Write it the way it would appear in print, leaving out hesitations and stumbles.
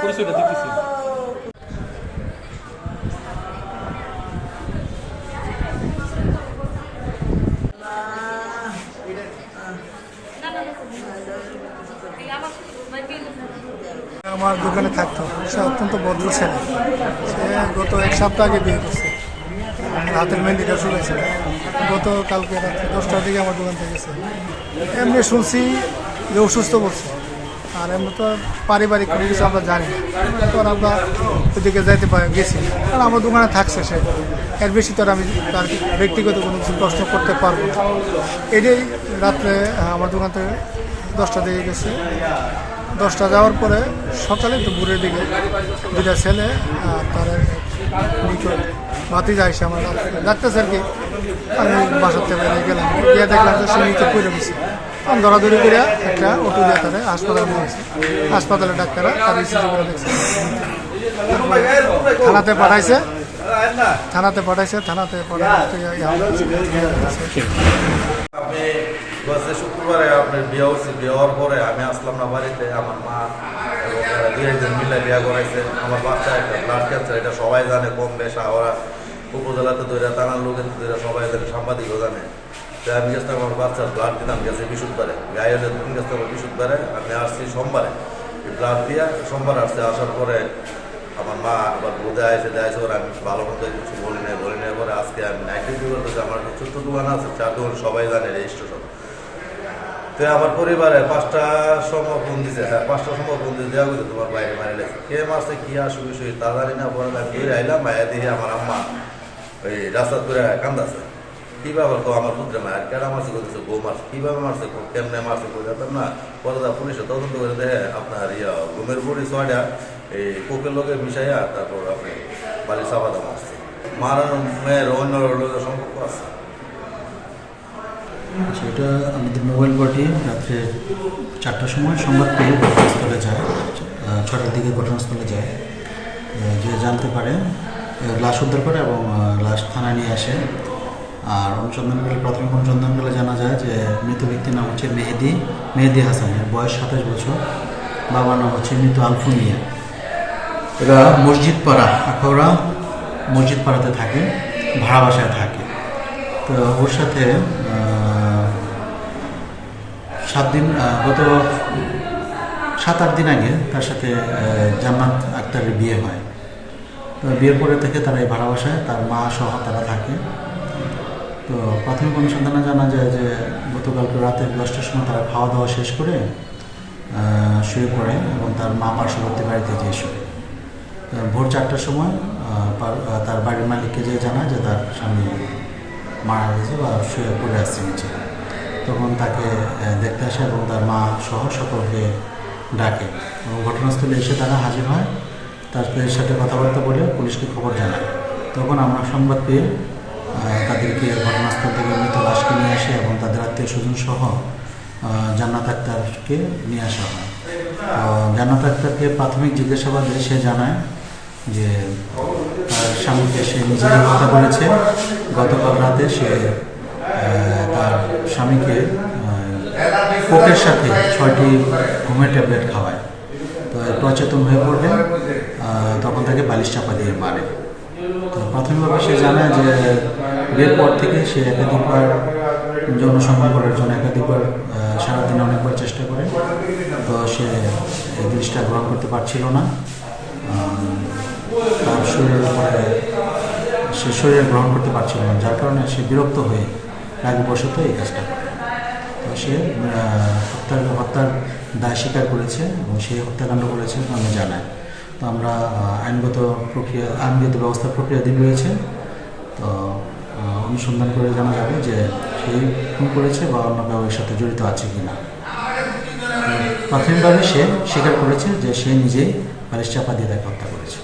পরিচয়টা দিতেছি। আমার দোকানে থাকতো, সে অত্যন্ত ভদ্র ছেলে। সে গত এক সপ্তাহ আগে বিয়ে করছে, রাতের মেহেন্দিটা শুনেছে। গতকালকে রাত্রে 10টার দিকে আমার দোকান থেকে গেছে। এমনি শুনছি যে অসুস্থ পড়ছে, আর এমনি তো পারিবারিক কোনো কিছু আমরা জানি না, তো আমরা ওইদিকে যাইতে গেছি। আর আমার দোকানে থাকছে সে, এর বেশি তো আমি তার ব্যক্তিগত কোনো কিছু প্রশ্ন করতে পারবো না। এটাই রাত্রে আমার দোকান থেকে 10টা দিকে গেছে। 10টা যাওয়ার পরে সকালে তো ভোরের দিকে দুটা ছেলে তার নিকট বাতি যাইছে আমার ডাক্তার স্যারকে। আমি বাসার থেকে বেরিয়ে গেলাম, গিয়ে দেখলাম যে সে নিচে পড়ে গেছে। আমি দৌড়াদৌড়ি করে একটা অটো দিয়ে তারা হাসপাতালে নিয়ে গেছে। হাসপাতালে ডাক্তাররা তার ইসিজি করে দেখছে, থানাতে পাঠাইছে। থানাতে আমি গত শুক্রবারে আপনার বিয়ে হচ্ছে, বিয়ে হওয়ার পরে আমি আসলাম না বাড়িতে। আমার মা এবং দুই একজন মিলে বিয়ে করাইছে। আমার বাচ্চা একটা ব্লাড ক্যান্সার, এটা সবাই জানে কম বেশা। ওরা উপজেলাতে ধরে, থানার লোকের ধরে সবাই জানে, সাংবাদিকও জানে। তো আমি গেছিলাম আমার বাচ্চার ব্লাড দিলাম, গেছে বৃহস্পতিবারে। গায়ে তুমি গেছে আমার বৃহস্পতিবারে, আমি আসছি সোমবারে ব্লাড দিয়া। সোমবার আসছে, আসার পরে আমার মা আবার বোধে দেয়ছে ওরা। আমি ভালো মতো কিছু বলি নাই পরে আজকে আমি নাইট ডিউটি করতেছি। আমার ছোট্ট দোকান আছে, চার দোকান সবাই জানে রেজিস্ট্রেশন। তো আমার পরিবারে 5টার সময় ফোন দিছে। হ্যাঁ, 5টার সময় ফোন দিয়ে দেওয়া গেছে তোমার বাইরে মারি লেগেছে। কে মারছে, কি আসবে বিষয় তা জানি না। পরে আমি বেরিয়ে আইলাম, মায়া দিয়ে আমার আম্মা ওই রাস্তা করে কান্দাছে। কী ব্যাপার তো আমার পুত্রে মায়ের কেনা মারছে করতেছে, বউ মারছে, কীভাবে মারছে, কেমনে মারছে করে যেতাম না। পরে পুলিশে তদন্ত করে দেখে আপনার ঘুমের বড়ি 6টা এই কোকের লোকে মিশাইয়া তারপর আপনি বালি চাপাতা মারছে। মারার মেয়ের অন্য লোকের সম্পর্ক আছে। এটা আমাদের মোবাইল বডি রাত্রে 4টার সময় সংবাদ পেয়ে ঘটনাস্থলে যায়। 6টার দিকে ঘটনাস্থলে যায়, যে জানতে পারে লাশ উদ্ধার করে এবং লাশ থানায় নিয়ে আসে। আর প্রাথমিক অনুসন্ধানকালে জানা যায় যে মৃত ব্যক্তির নাম হচ্ছে মেহেদি হাসান, বয়স 27 বছর। বাবার নাম হচ্ছে মৃত আলফু মিয়া। এরা মসজিদপাড়া, আখাউড়া মসজিদপাড়াতে থাকে, ভাড়া বাসায় থাকে। তো ওর সাথে গত 7-8 দিন আগে তার সাথে জান্নাত আক্তারের বিয়ে হয়। তো বিয়ের পরে থেকে তারা এই ভাড়া বাসায় তার মা সহ তারা থাকে। তো প্রাথমিক অনুসন্ধানে জানা যায় যে গতকালকে রাতে 10টার সময় তারা খাওয়া দাওয়া শেষ করে শুয়ে পড়ে এবং তার মা পার্শ্ববর্তী বাড়িতে যেয়ে শুয়ে। ভোর 4টার সময় তার বাড়ির মালিককে যে জানায় যে তার স্বামী মারা গেছে বা শুয়ে পড়ে আসছে নিচে। তখন তাকে দেখতে আসে এবং তার মা সহ সকলকে ডাকে এবং ঘটনাস্থলে এসে তারা হাজির হয়। তাদের সাথে কথাবার্তা বলে পুলিশকে খবর জানায়। তখন আমরা সংবাদ পেয়ে তাদেরকে ঘটনাস্থল থেকে মৃত লাশকে নিয়ে আসে এবং তাদের আত্মীয় স্বজন সহ জান্নাত আক্তারকে নিয়ে আসা হয়। জান্নাত আক্তারকে প্রাথমিক জিজ্ঞাসাবাদে সে জানায় যে তার স্বামীকে সে নিজেই হত্যা করেছে। গতকাল রাতে সে তার স্বামীকে কোকের সাথে 6টি ঘুমের ট্যাবলেট খাওয়ায়। তো একটু অচেতন হয়ে পড়লে তখন তাকে বালিশ চাপা দিয়ে মারে। তো প্রাথমিকভাবে সে জানায় যে বিয়ের পর থেকে সে একাধিকবার যৌন সম্পর্ক করার জন্য সারাদিনে অনেকবার চেষ্টা করে। তো সে এই জিনিসটা গ্রহণ করতে পারছিল না। তার শরীরে গ্রহণ করতে পারছিল না, যার কারণে সে বিরক্ত হয়ে রাগবশত এই কাজটা করে। তো সে হত্যার দায় স্বীকার করেছে এবং সে হত্যাকাণ্ড করেছে আমি জানাই। তো আমরা আইনগত ব্যবস্থার প্রক্রিয়াধীন রয়েছে। তো অনুসন্ধান করে জানা যাবে যে সেই খুন করেছে বা অন্য কারোর সাথে জড়িত আছে কিনা। প্রাথমিকভাবে সে স্বীকার করেছে যে সে নিজেই বালিশ চাপা দিয়ে তাকে হত্যা করেছে।